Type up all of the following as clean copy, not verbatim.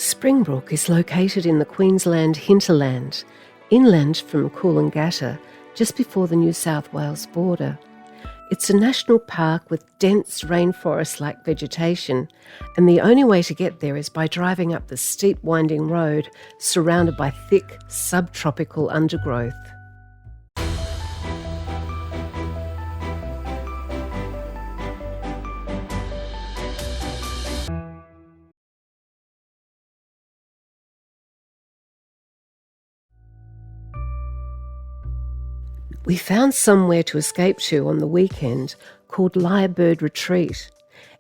Springbrook is located in the Queensland hinterland, inland from Coolangatta, just before the New South Wales border. It's a national park with dense rainforest-like vegetation, and the only way to get there is by driving up the steep winding road surrounded by thick subtropical undergrowth. We found somewhere to escape to on the weekend called Lyrebird Retreat.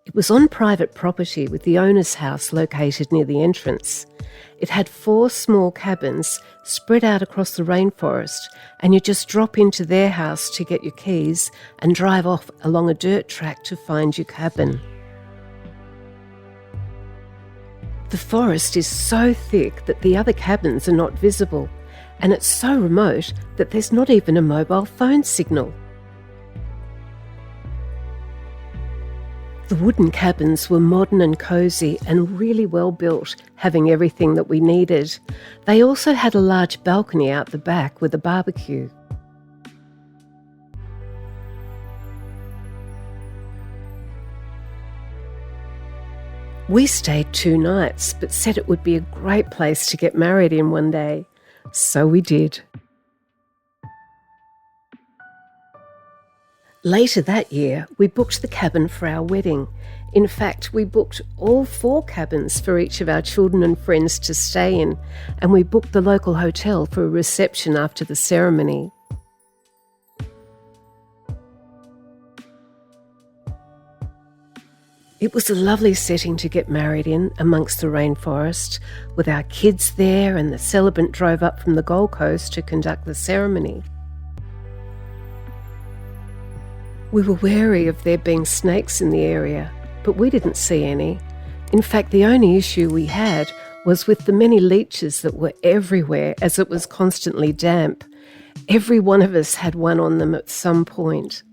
It was on private property with the owner's house located near the entrance. It had 4 small cabins spread out across the rainforest, and you just drop into their house to get your keys and drive off along a dirt track to find your cabin. The forest is so thick that the other cabins are not visible, and it's so remote that there's not even a mobile phone signal. The wooden cabins were modern and cosy and really well built, having everything that we needed. They also had a large balcony out the back with a barbecue. We stayed 2 nights, but said it would be a great place to get married in one day. So we did. Later that year, we booked the cabin for our wedding. In fact, we booked all 4 cabins for each of our children and friends to stay in, and we booked the local hotel for a reception after the ceremony. It was a lovely setting to get married in amongst the rainforest, with our kids there, and the celebrant drove up from the Gold Coast to conduct the ceremony. We were wary of there being snakes in the area, but we didn't see any. In fact, the only issue we had was with the many leeches that were everywhere as it was constantly damp. Every one of us had one on them at some point.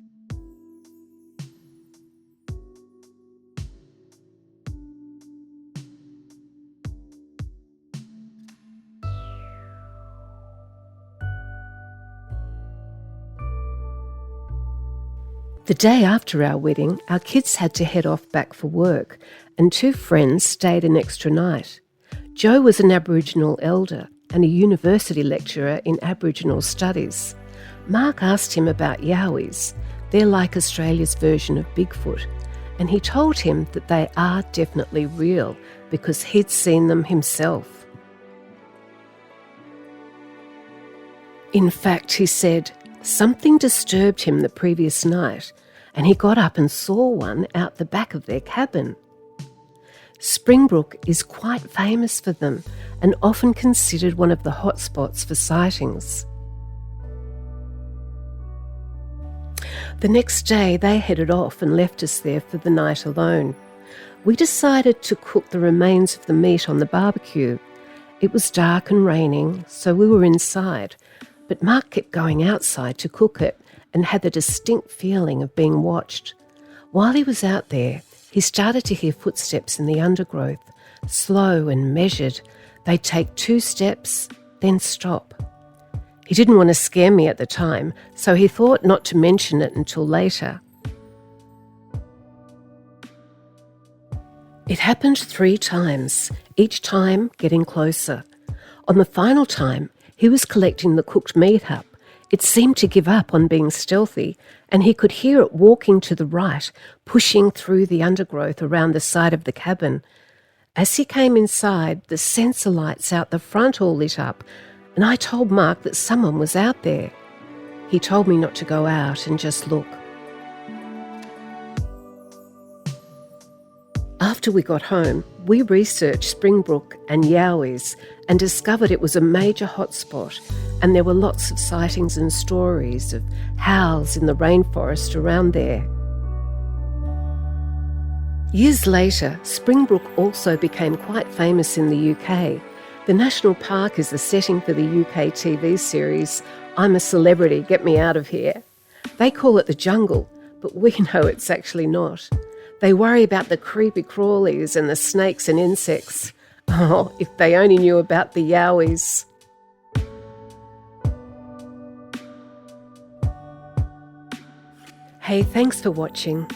The day after our wedding, our kids had to head off back for work, and 2 friends stayed an extra night. Joe was an Aboriginal elder and a university lecturer in Aboriginal studies. Mark asked him about Yowies. They're like Australia's version of Bigfoot, and he told him that they are definitely real because he'd seen them himself. In fact, he said, something disturbed him the previous night, and he got up and saw one out the back of their cabin. Springbrook is quite famous for them and often considered one of the hotspots for sightings. The next day they headed off and left us there for the night alone. We decided to cook the remains of the meat on the barbecue. It was dark and raining, so we were inside, but Mark kept going outside to cook it and had the distinct feeling of being watched. While he was out there, he started to hear footsteps in the undergrowth, slow and measured. They'd take 2 steps, then stop. He didn't want to scare me at the time, so he thought not to mention it until later. It happened 3 times, each time getting closer. On the final time, he was collecting the cooked meat up. It seemed to give up on being stealthy, and he could hear it walking to the right, pushing through the undergrowth around the side of the cabin. As he came inside, the sensor lights out the front all lit up, and I told Mark that someone was out there. He told me not to go out and just look. After we got home, we researched Springbrook and Yowies and discovered it was a major hotspot, and there were lots of sightings and stories of howls in the rainforest around there. Years later, Springbrook also became quite famous in the UK. The national park is the setting for the UK TV series I'm a Celebrity, Get Me Out of Here. They call it the jungle, but we know it's actually not. They worry about the creepy crawlies and the snakes and insects. Oh, if they only knew about the Yowies. Hey, thanks for watching.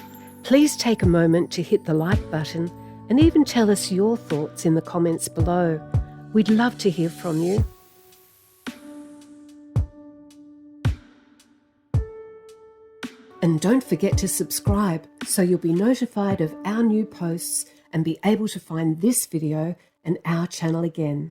Please take a moment to hit the like button and even tell us your thoughts in the comments below. We'd love to hear from you. And don't forget to subscribe so you'll be notified of our new posts and be able to find this video and our channel again.